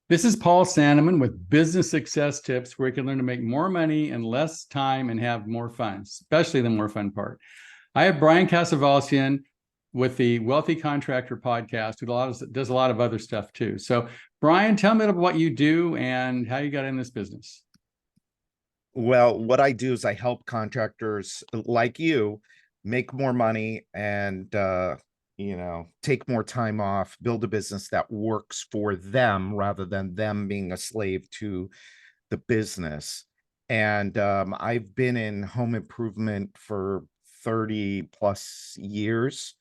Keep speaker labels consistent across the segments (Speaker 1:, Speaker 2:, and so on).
Speaker 1: This is Paul Sandeman with business success tips where you can learn to make more money in less time and have more fun, especially the more fun part. I have Brian Kaskavalciyan with the Wealthy Contractor Podcast, who does a lot of other stuff too. So, Brian, tell me about what you do and how you got in this business.
Speaker 2: Well, what I do is I help contractors like you make more money and take more time off, build a business that works for them rather than them being a slave to the business. And I've been in home improvement for 30 plus years.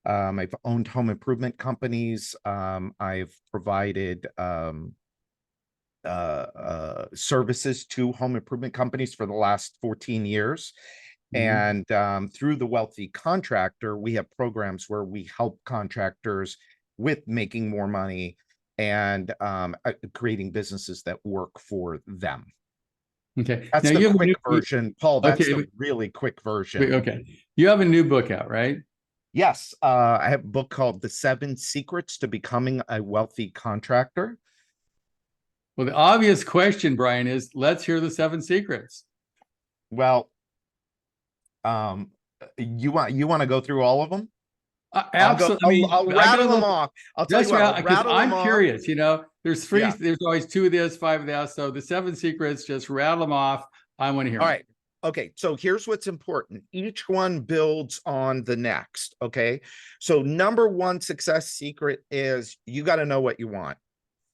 Speaker 2: I've owned home improvement companies. I've provided services to home improvement companies for the last 14 years. And through the Wealthy Contractor, we have programs where we help contractors with making more money and creating businesses that work for them.
Speaker 1: Okay.
Speaker 2: That's the quick version, Paul. That's the really quick version.
Speaker 1: Okay. You have a new book out, right?
Speaker 2: Yes. I have a book called The 7 Secrets to Becoming a Wealthy Contractor.
Speaker 1: Well, the obvious question, Brian, is let's hear the 7 secrets.
Speaker 2: Well, you want to go through all of them?
Speaker 1: Absolutely.
Speaker 2: I'll rattle them off. I'll tell you what, I'll rattle them off.
Speaker 1: I'm curious, there's 3, there's always 2 of this, 5 of that. So the 7 secrets, just rattle them off. I want to hear.
Speaker 2: All right. Okay. So here's what's important. Each one builds on the next. Okay. So number 1 success secret is you got to know what you want.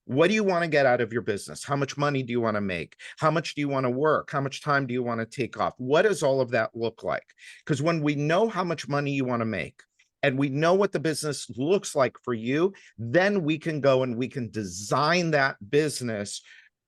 Speaker 2: What do you want to get out of your business? How much money do you want to make? How much do you want to work? How much time do you want to take off? What does all of that look like? Because when we know how much money you want to make and we know what the business looks like for you, then we can go and we can design that business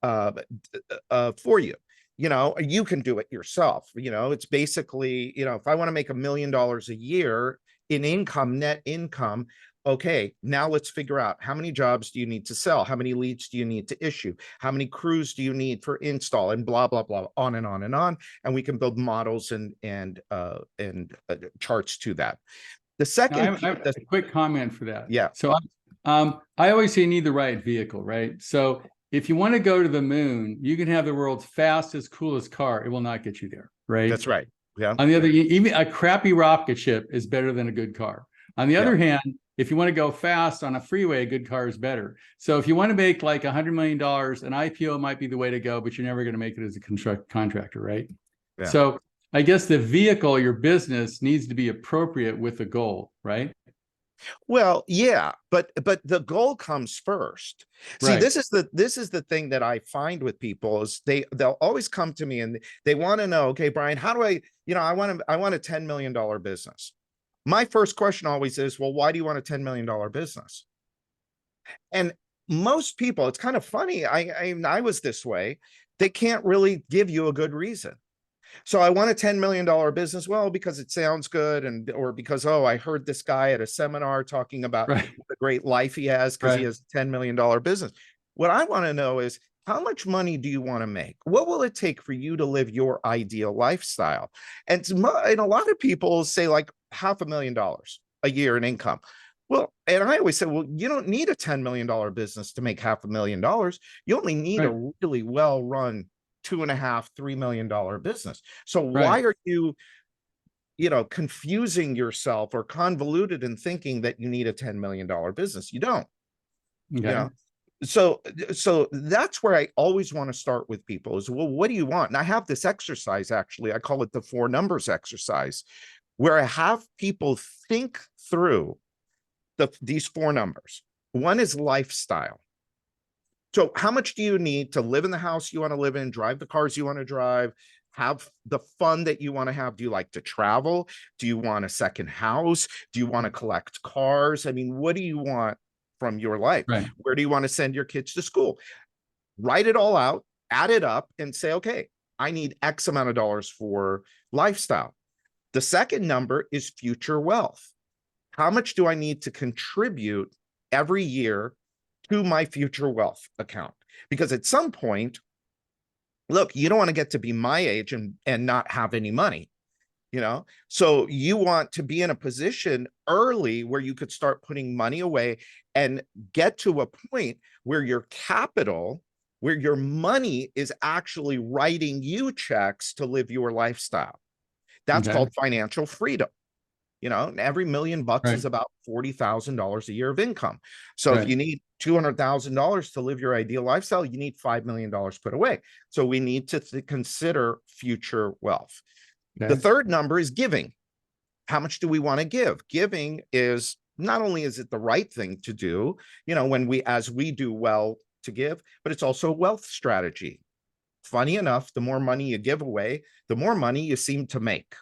Speaker 2: for you. You can do it yourself. It's basically, if I want to make $1 million a year in income, net income, okay, now let's figure out how many jobs do you need to sell? How many leads do you need to issue? How many crews do you need for install? And blah, blah, blah, on and on and on. And we can build models and charts to that. The second,
Speaker 1: I have a quick comment for that.
Speaker 2: Yeah.
Speaker 1: So I always say you need the right vehicle, right? So if you want to go to the moon, you can have the world's fastest, coolest car. It will not get you there, right?
Speaker 2: That's right. Yeah.
Speaker 1: On the other, even a crappy rocket ship is better than a good car. On the other hand, if you want to go fast on a freeway, a good car is better. So if you want to make like $100 million, an IPO might be the way to go, but you're never going to make it as a contractor, right? Yeah. So I guess the vehicle, your business, needs to be appropriate with the goal, right?
Speaker 2: Well, yeah, but the goal comes first. See,
Speaker 1: right.
Speaker 2: this is the thing that I find with people is they'll always come to me and they want to know, okay, Brian, how do I want a $10 million business. My first question always is, well, why do you want a $10 million business? And most people, it's kind of funny. I was this way. They can't really give you a good reason. So I want a $10 million business. Well, because it sounds good or because, I heard this guy at a seminar talking about the great life he has because he has a $10 million business. What I want to know is, how much money do you want to make? What will it take for you to live your ideal lifestyle? And a lot of people say like $500,000 a year in income. Well, and I always say, well, you don't need a $10 million business to make $500,000. You only need a really well-run $2.5–3 million business. So why are you, confusing yourself or convoluted in thinking that you need a $10 million business? You don't.
Speaker 1: Okay.
Speaker 2: So that's where I always want to start with people is, well, what do you want? And I have this exercise, actually, I call it the 4 numbers exercise, where I have people think through these 4 numbers. One is lifestyle. So how much do you need to live in the house you want to live in, drive the cars you want to drive, have the fun that you want to have? Do you like to travel? Do you want a second house? Do you want to collect cars? I mean, what do you want from your life? Where do you want to send your kids to school? Write it all out, add it up, and say, okay, I need X amount of dollars for lifestyle. The second number is future wealth. How much do I need to contribute every year to my future wealth account? Because at some point, look, you don't want to get to be my age and not have any money. So you want to be in a position early where you could start putting money away and get to a point where your capital, where your money is actually writing you checks to live your lifestyle. That's called financial freedom. And every $1 million is about $40,000 a year of income. So if you need $200,000 to live your ideal lifestyle, you need $5 million put away. So we need to consider future wealth. The third number is giving. How much do we want to give? Giving is not only is it the right thing to do, as we do well to give, but it's also a wealth strategy. Funny enough, the more money you give away, the more money you seem to make.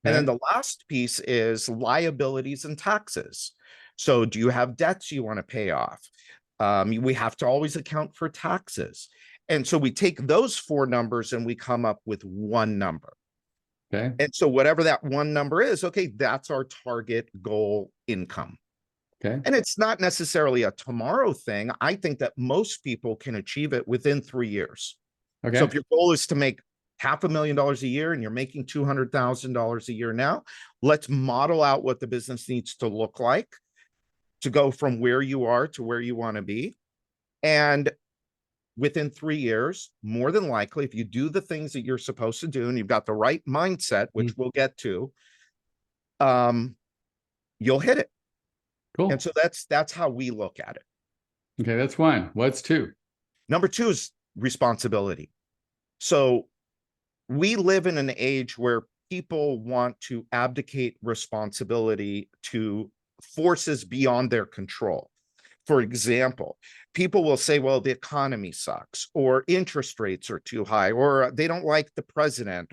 Speaker 2: And then the last piece is liabilities and taxes. So do you have debts you want to pay off? We have to always account for taxes. And so we take those 4 numbers and we come up with one number. And so whatever that one number is, that's our target goal income. And it's not necessarily a tomorrow thing. I think that most people can achieve it within 3 years. So if your goal is to make $500,000 a year and you're making $200,000 a year now, let's model out what the business needs to look like to go from where you are to where you want to be. And within 3 years, more than likely, if you do the things that you're supposed to do and you've got the right mindset, which we'll get to, you'll hit it. And so that's how we look at it.
Speaker 1: That's one. What's 2?
Speaker 2: Number 2 is responsibility. So we live in an age where people want to abdicate responsibility to forces beyond their control. For example, people will say, well, the economy sucks, or interest rates are too high, or they don't like the president,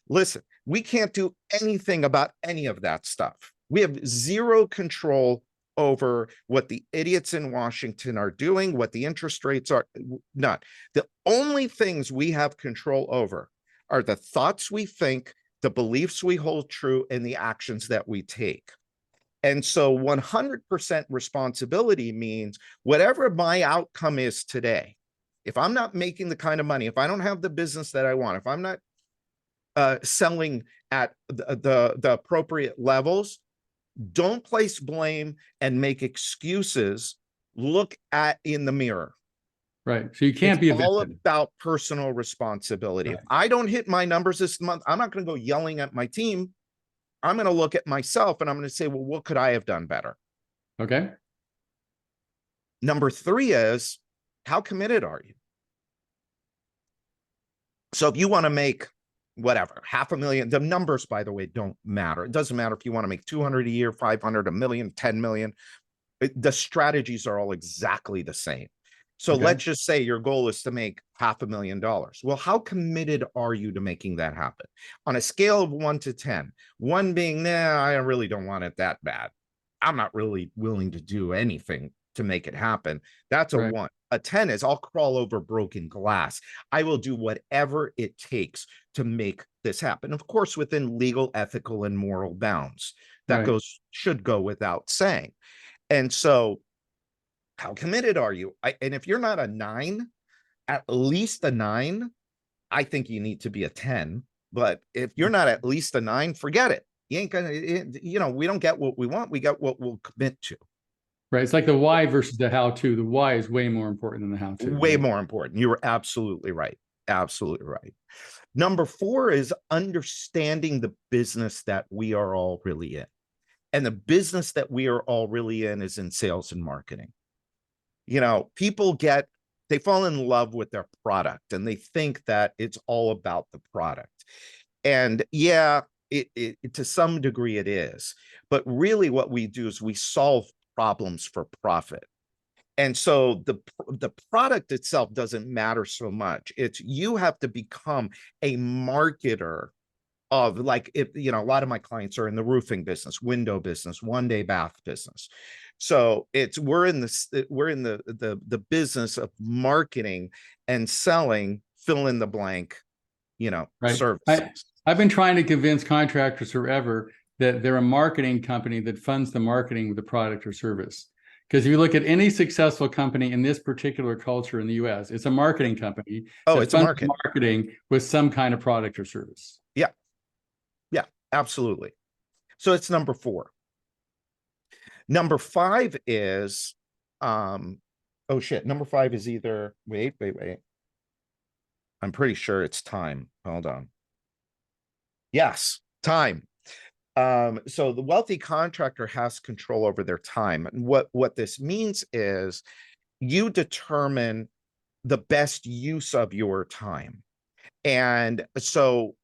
Speaker 2: listen, we can't do anything about any of that stuff. We have zero control over what the idiots in Washington are doing, what the interest rates are, none. The only things we have control over are the thoughts we think, the beliefs we hold true, and the actions that we take. And so 100% responsibility means whatever my outcome is today, if I'm not making the kind of money, if I don't have the business that I want, if I'm not selling at the appropriate levels, don't place blame and make excuses. Look in the mirror.
Speaker 1: So you can't be a victim.
Speaker 2: All about personal responsibility. If I don't hit my numbers this month, I'm not going to go yelling at my team. I'm going to look at myself and I'm going to say, well, what could I have done better? Number 3 is, how committed are you? So if you want to make whatever, $500,000, the numbers, by the way, don't matter. It doesn't matter if you want to make 200 a year, 500, $1 million, 10 million. The strategies are all exactly the same. So let's just say your goal is to make $500,000. Well, how committed are you to making that happen? On a scale of 1 to 10, 1 being, I really don't want it that bad. I'm not really willing to do anything to make it happen. That's a 1. A 10 is, I'll crawl over broken glass. I will do whatever it takes to make this happen. Of course, within legal, ethical, and moral bounds. That should go without saying. And so, how committed are you? And if you're not a 9, at least a 9, I think you need to be a 10. But if you're not at least a 9, forget it. You ain't gonna, we don't get what we want. We get what we'll commit to.
Speaker 1: It's like the why versus the how-to. The why is way more important than the how-to.
Speaker 2: Way more important. You were absolutely right. Absolutely right. Number 4 is understanding the business that we are all really in. And the business that we are all really in is in sales and marketing. People they fall in love with their product and they think that it's all about the product. And it to some degree it is, but really what we do is we solve problems for profit. And so the product itself doesn't matter so much. It's you have to become a marketer of, like, if a lot of my clients are in the roofing business, window business, one-day bath business. So we're in the business of marketing and selling fill in the blank, services.
Speaker 1: I've been trying to convince contractors forever that they're a marketing company that funds the marketing with the product or service. Because if you look at any successful company in this particular culture in the US, it's a marketing company.
Speaker 2: It's a marketing
Speaker 1: with some kind of product or service.
Speaker 2: Yeah. Absolutely. So it's number 4. Number 5 is, oh shit. Number 5 is either, wait. I'm pretty sure it's time. Hold on. Yes, time. So the wealthy contractor has control over their time. And what this means is you determine the best use of your time. And so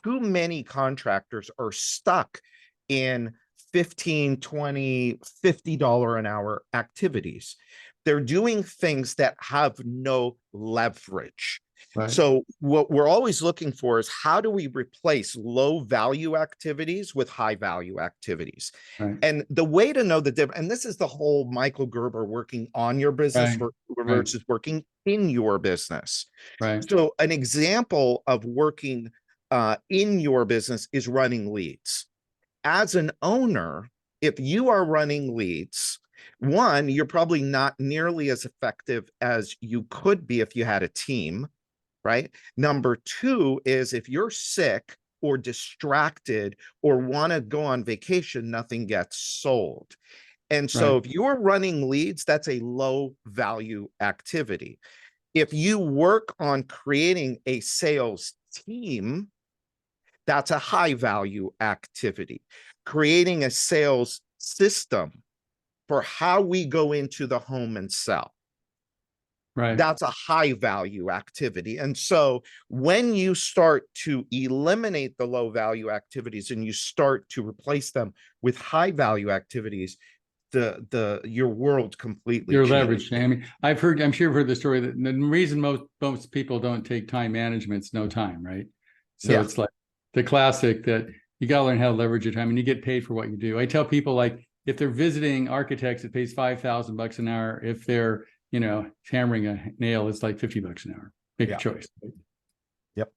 Speaker 2: too many contractors are stuck in 15, 20, $50 an hour activities. They're doing things that have no leverage.
Speaker 1: Right.
Speaker 2: So what we're always looking for is how do we replace low value activities with high value activities?
Speaker 1: Right.
Speaker 2: And the way to know the difference, and this is the whole Michael Gerber working on your business versus working in your business.
Speaker 1: Right.
Speaker 2: So an example of working in your business is running leads. As an owner, if you are running leads, one, you're probably not nearly as effective as you could be if you had a team, right? Number 2 is if you're sick or distracted or want to go on vacation, nothing gets sold. And so if you're running leads, that's a low value activity. If you work on creating a sales team, that's a high value activity. Creating a sales system for how we go into the home and sell.
Speaker 1: Right.
Speaker 2: That's a high value activity. And so when you start to eliminate the low value activities and you start to replace them with high value activities, your world completely
Speaker 1: Your
Speaker 2: changes.
Speaker 1: leverage. I mean, I'm sure you've heard the story that the reason most people don't take time management is no time, right? So it's like the classic that you got to learn how to leverage your time, and you get paid for what you do. I tell people, like, if they're visiting architects, it pays $5,000 an hour. If they're, hammering a nail, it's like $50 an hour. Make a choice.
Speaker 2: Yep.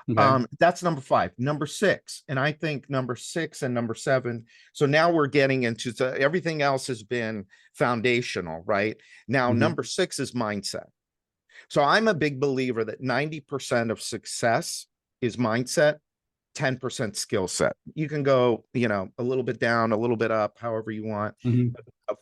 Speaker 1: Okay.
Speaker 2: That's number 5. Number 6, and I think number 6 and number 7. So now we're getting into everything else has been foundational, right? Now, number 6 is mindset. So I'm a big believer that 90% of success is mindset, 10% skill set. You can go, a little bit down, a little bit up, however you want.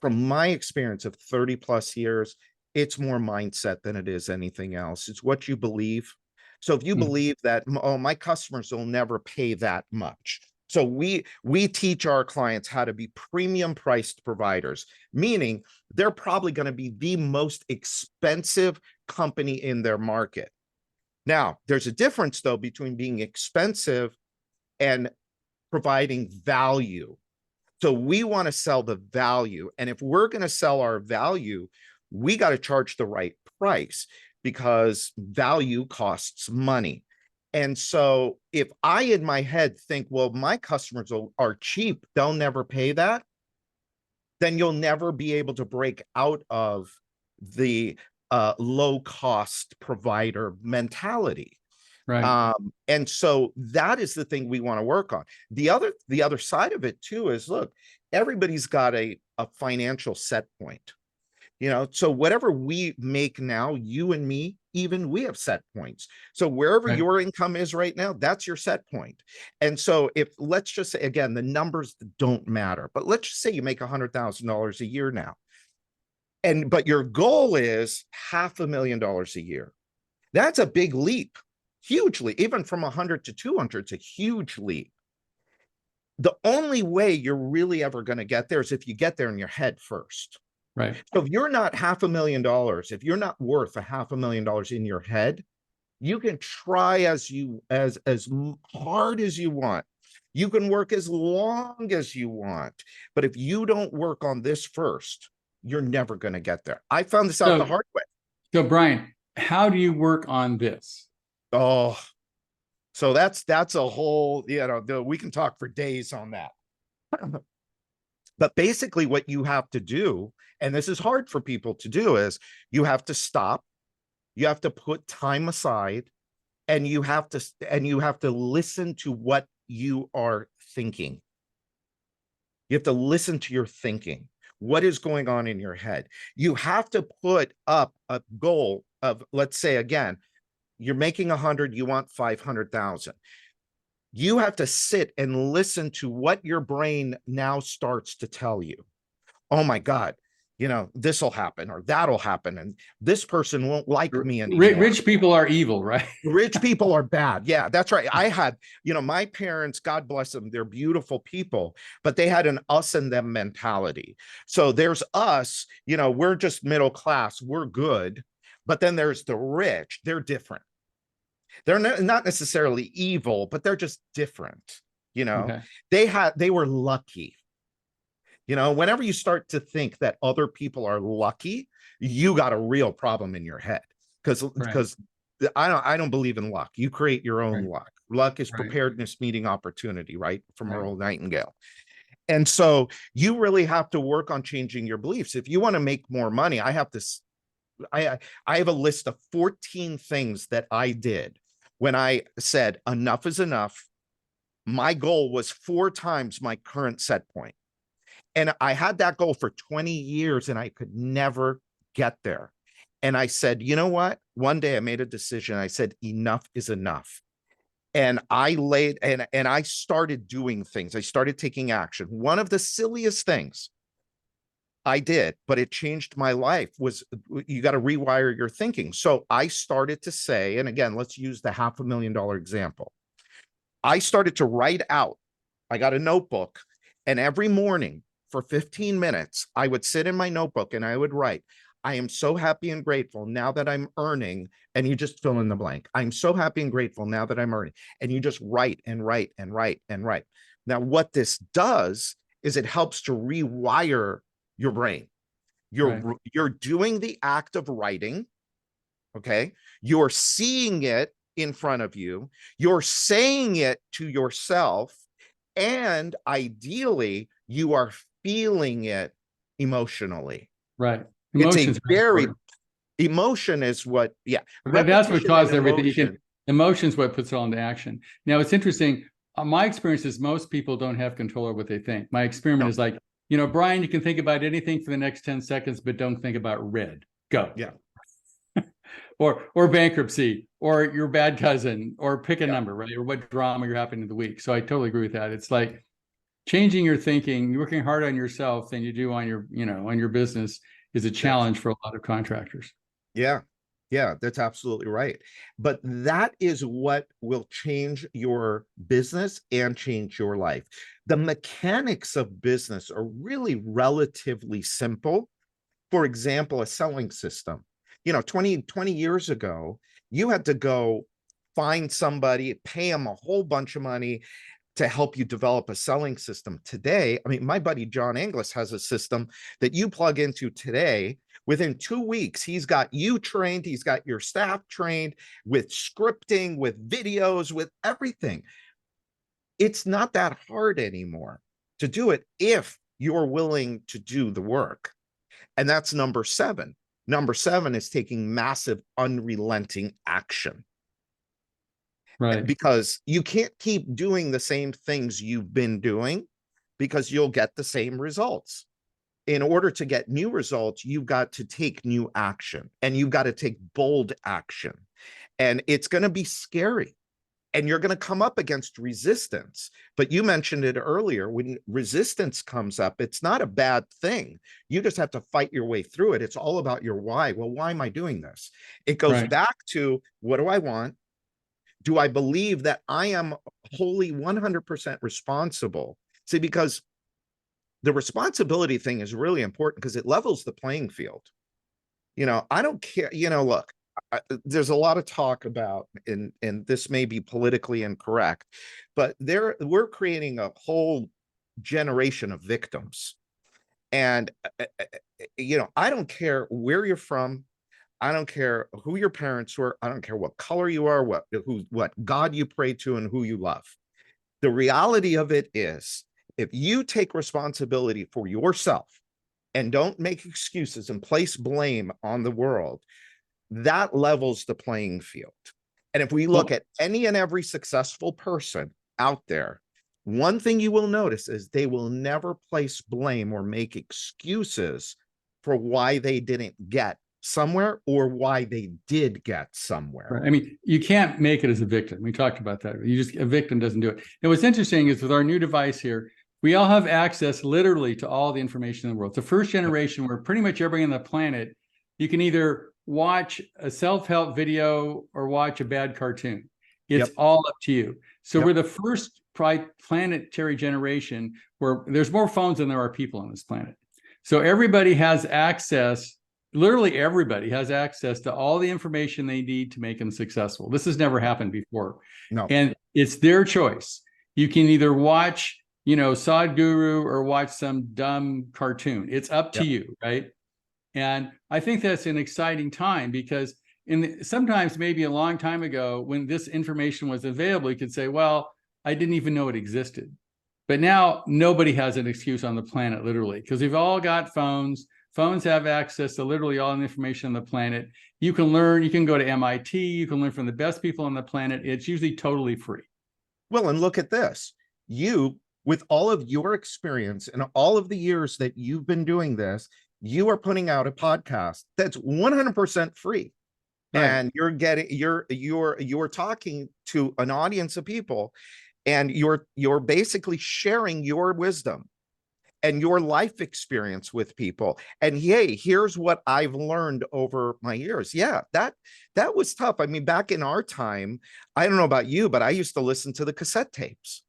Speaker 2: From my experience of 30 plus years, it's more mindset than it is anything else. It's what you believe. So if you believe that, oh, my customers will never pay that much. So we teach our clients how to be premium priced providers, meaning they're probably going to be the most expensive company in their market. Now, there's a difference, though, between being expensive and providing value. So we want to sell the value. And if we're going to sell our value, we got to charge the right price because value costs money. And so if I, in my head, think, well, my customers are cheap, they'll never pay that, then you'll never be able to break out of the low cost provider mentality.
Speaker 1: Right.
Speaker 2: And so that is the thing we want to work on. The other side of it too is, look, everybody's got a financial set point. So whatever we make now, you and me, even we have set points. So wherever your income is right now, that's your set point. And so if, let's just say, again, the numbers don't matter, but let's just say you make $100,000 a year now. But your goal is $500,000 a year. That's a big leap, hugely, even from 100 to 200, it's a huge leap. The only way you're really ever going to get there is if you get there in your head first.
Speaker 1: Right.
Speaker 2: So if you're not $500,000, if you're not worth $500,000 in your head, you can try as hard as you want. You can work as long as you want. But if you don't work on this first, you're never going to get there. I found this out the hard way.
Speaker 1: So Brian, how do you work on this?
Speaker 2: Oh, so that's a whole, we can talk for days on that. But basically what you have to do, and this is hard for people to do, is you have to stop, you have to put time aside, and you have to listen to what you are thinking. You have to listen to your thinking. What is going on in your head? You have to put up a goal of, let's say, again, you're making 100, you want 500,000. You have to sit and listen to what your brain now starts to tell you. Oh my God, this will happen or that'll happen. And this person won't like me anymore.
Speaker 1: Rich people are evil, right?
Speaker 2: Rich people are bad. Yeah, that's right. I had, my parents, God bless them, they're beautiful people, but they had an us and them mentality. So there's us, we're just middle class, we're good. But then there's the rich, they're different. They're not necessarily evil, but they're just different.
Speaker 1: Okay.
Speaker 2: They were lucky. Whenever you start to think that other people are lucky, you got a real problem in your head. Because I don't believe in luck. You create your own luck. Luck is preparedness meeting opportunity, right? From Earl Nightingale. And so you really have to work on changing your beliefs. If you want to make more money, I have a list of 14 things that I did when I said enough is enough. My goal was 4 times my current set point. And I had that goal for 20 years and I could never get there. And I said, you know what? One day I made a decision. I said, enough is enough. And I I started doing things. I started taking action. One of the silliest things I did, but it changed my life, was you got to rewire your thinking. So I started to say, and again, let's use the $500,000 example. I started to write out. I got a notebook, and every morning for 15 minutes, I would sit in my notebook and I would write, I am so happy and grateful now that I'm earning, and you just fill in the blank. I'm so happy and grateful now that I'm earning, and you just write and write and write and write. Now, what this does is it helps to rewire your brain. You're doing the act of writing, okay? You're seeing it in front of you. You're saying it to yourself, and ideally, you are feeling it emotionally.
Speaker 1: Right.
Speaker 2: Emotions. Emotion is what,
Speaker 1: That's what caused everything. Emotion's what puts it all into action. Now, it's interesting. My experience is most people don't have control over what they think. My experiment is like, Brian, you can think about anything for the next 10 seconds, but don't think about red. Go.
Speaker 2: Yeah.
Speaker 1: or bankruptcy, or your bad cousin, or pick a number, right? Or what drama you're having in the week. So I totally agree with that. It's like changing your thinking, working harder on yourself than you do on your, on your business is a challenge for a lot of contractors.
Speaker 2: Yeah. Yeah, that's absolutely right. But that is what will change your business and change your life. The mechanics of business are really relatively simple. For example, a selling system. 20 years ago, you had to go find somebody, pay them a whole bunch of money to help you develop a selling system. Today, I mean, my buddy John Inglis has a system that you plug into today. Within 2 weeks, he's got you trained. He's got your staff trained with scripting, with videos, with everything. It's not that hard anymore to do it if you're willing to do the work. And that's number 7. Number 7 is taking massive, unrelenting action.
Speaker 1: Right.
Speaker 2: Because you can't keep doing the same things you've been doing, because you'll get the same results. In order to get new results, you've got to take new action, and you've got to take bold action. And it's going to be scary, and you're going to come up against resistance. But you mentioned it earlier, when resistance comes up, it's not a bad thing. You just have to fight your way through it. It's all about your why. Well, why am I doing this? It goes back to, what do I want? Do I believe that I am wholly 100% responsible? See, because the responsibility thing is really important, because it levels the playing field. I don't care, look, there's a lot of talk about, and this may be politically incorrect, but we're creating a whole generation of victims. And, I don't care where you're from. I don't care who your parents were. I don't care what color you are, what God you pray to, and who you love. The reality of it is, if you take responsibility for yourself and don't make excuses and place blame on the world, that levels the playing field. And if we look at any and every successful person out there, one thing you will notice is they will never place blame or make excuses for why they didn't get somewhere or why they did get somewhere.
Speaker 1: Right. I mean, you can't make it as a victim. We talked about that. A victim doesn't do it. And what's interesting is with our new device here, we all have access literally to all the information in the world. It's the first generation where pretty much everybody on the planet, you can either watch a self-help video or watch a bad cartoon. It's all up to you. So we're the first planetary generation where there's more phones than there are people on this planet. So everybody has access, literally everybody has access to all the information they need to make them successful. This has never happened before.
Speaker 2: No.
Speaker 1: And it's their choice. You can either watch, Sadhguru or watch some dumb cartoon. It's up to you, right? And I think that's an exciting time because sometimes maybe a long time ago when this information was available, you could say, well, I didn't even know it existed. But now nobody has an excuse on the planet, literally, because we've all got phones. Phones have access to literally all the information on the planet. You can learn, you can go to MIT, you can learn from the best people on the planet. It's usually totally free.
Speaker 2: Well, and look at this. You, with all of your experience and all of the years that you've been doing this, you are putting out a podcast that's 100% free. Right. And you're talking to an audience of people, and you're basically sharing your wisdom and your life experience with people. And hey, here's what I've learned over my years. Yeah, that was tough. I mean, back in our time, I don't know about you, but I used to listen to the cassette tapes.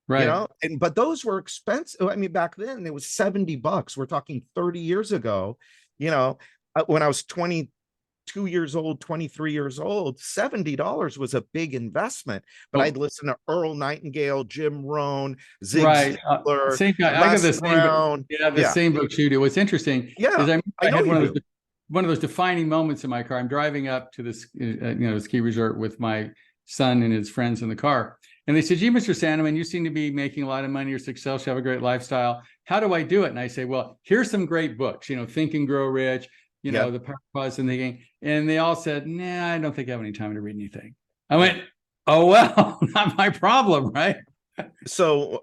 Speaker 1: Right.
Speaker 2: But those were expensive. I mean, back then it was $70. We're talking 30 years ago, when I was 22 years old, 23 years old, $70 was a big investment. But I'd listen to Earl Nightingale, Jim Rohn, Zig Ziglar,
Speaker 1: same guy. I got the same, same books you do. What's interesting is I had one of those defining moments in my car. I'm driving up to this, ski resort with my son and his friends in the car. And they said, gee, Mr. Sandeman, you seem to be making a lot of money, you're successful, you have a great lifestyle. How do I do it? And I say, well, here's some great books, Think and Grow Rich, The Power of Positive Thinking. And they all said, nah, I don't think I have any time to read anything. I went, oh, well, not my problem, right?
Speaker 2: So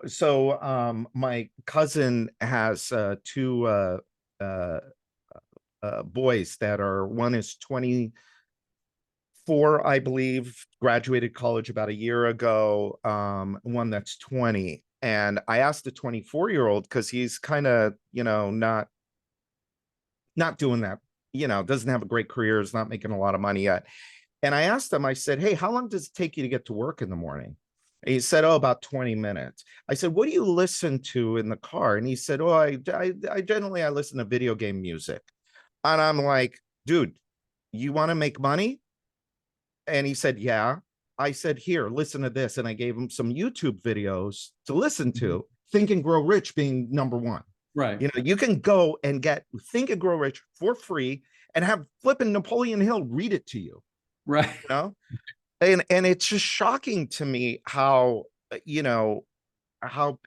Speaker 2: my cousin has two boys that are, one is 24, I believe, graduated college about a year ago, one that's 20. And I asked the 24-year-old, because he's kind of, not doing that, doesn't have a great career, is not making a lot of money yet. And I asked him, I said, hey, how long does it take you to get to work in the morning? And he said, oh, about 20 minutes. I said, what do you listen to in the car? And he said, oh, I generally listen to video game music. And I'm like, dude, you want to make money? And he said, yeah. I said, here, listen to this. And I gave him some YouTube videos to listen to, Think and Grow Rich being number one.
Speaker 1: Right.
Speaker 2: You can go and get Think and Grow Rich for free and have flipping Napoleon Hill read it to you.
Speaker 1: Right.
Speaker 2: And it's just shocking to me how, how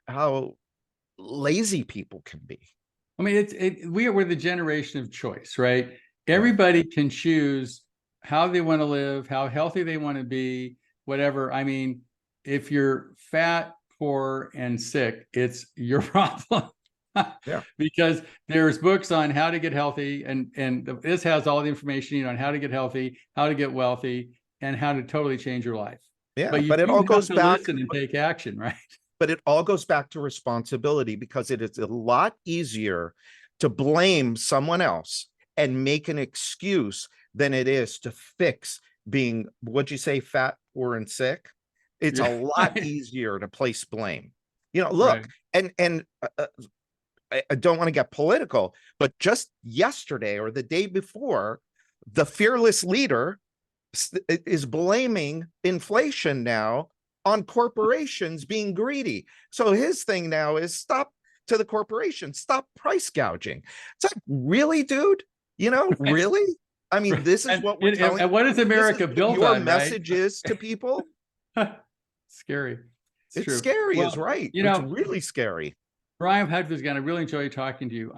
Speaker 2: lazy people can be.
Speaker 1: I mean, we're the generation of choice, right? Everybody can choose how they want to live, how healthy they want to be, whatever. I mean, if you're fat, poor, and sick, it's your problem. Because there's books on how to get healthy, and this has all the information on how to get healthy, how to get wealthy, and how to totally change your life.
Speaker 2: Yeah, but it all goes back
Speaker 1: to listen and take action, right?
Speaker 2: But it all goes back to responsibility, because it is a lot easier to blame someone else and make an excuse than it is to fix being, what'd you say, fat, poor, and sick. It's a lot easier to place blame. Look, and I don't want to get political, but just yesterday or the day before, the fearless leader is blaming inflation now on corporations being greedy. So his thing now is stop to the corporation, stop price gouging. It's like, really, dude? Really? I mean, this is what we're telling.
Speaker 1: And what is America built on?
Speaker 2: Your message is to people.
Speaker 1: Scary.
Speaker 2: It's scary, is right. It's really scary.
Speaker 1: Brian Kaskavalciyan, I really enjoy talking to you.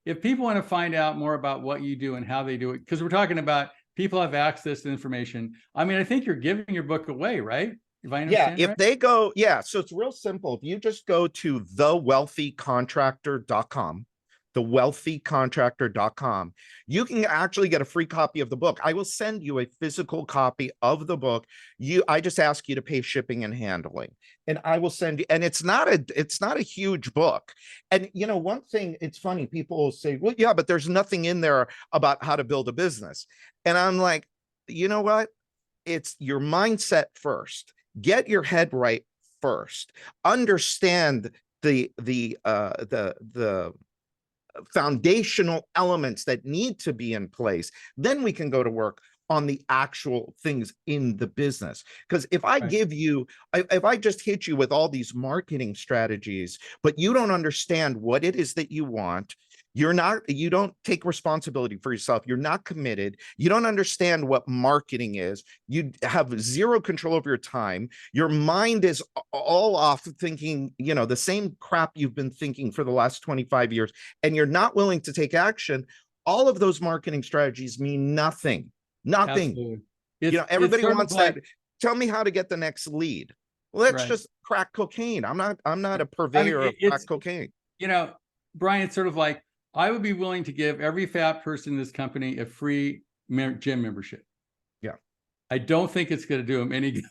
Speaker 1: If people want to find out more about what you do and how they do it, because we're talking about people have access to information. I mean, I think you're giving your book away, right? If I understand
Speaker 2: if they go, so it's real simple. If you just go to thewealthycontractor.com, thewealthycontractor.com. You can actually get a free copy of the book. I will send you a physical copy of the book. I just ask you to pay shipping and handling, and I will send you. And it's not a huge book. And one thing, it's funny, people will say, well, yeah, but there's nothing in there about how to build a business. And I'm like, you know what? It's your mindset first. Get your head right first. Understand the foundational elements that need to be in place. Then we can go to work on the actual things in the business. Because if I give you, if I just hit you with all these marketing strategies, but you don't understand what it is that you want, you don't take responsibility for yourself. You're not committed. You don't understand what marketing is. You have zero control over your time. Your mind is all off thinking, the same crap you've been thinking for the last 25 years, and you're not willing to take action. All of those marketing strategies mean nothing. Nothing. Everybody wants that. Tell me how to get the next lead. Well, that's just crack cocaine. I'm not a purveyor of crack cocaine.
Speaker 1: Brian, it's sort of like, I would be willing to give every fat person in this company a free gym membership.
Speaker 2: Yeah.
Speaker 1: I don't think it's going to do them any good.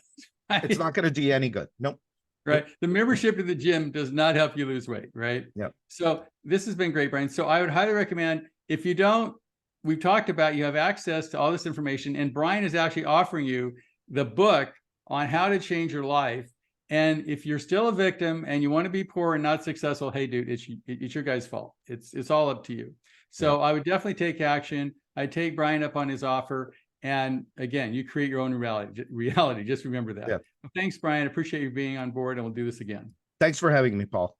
Speaker 1: Right?
Speaker 2: It's not going to do you any good. Nope.
Speaker 1: Right. The membership to the gym does not help you lose weight. Right.
Speaker 2: Yeah.
Speaker 1: So this has been great, Brian. So I would highly recommend, if you don't, we've talked about, you have access to all this information, and Brian is actually offering you the book on how to change your life. And if you're still a victim and you want to be poor and not successful, hey, dude, it's your guy's fault. It's all up to you. So I would definitely take action. I'd take Brian up on his offer. And again, you create your own reality. Just remember that. Yeah. Well, thanks, Brian. I appreciate you being on board, and we'll do this again.
Speaker 2: Thanks for having me, Paul.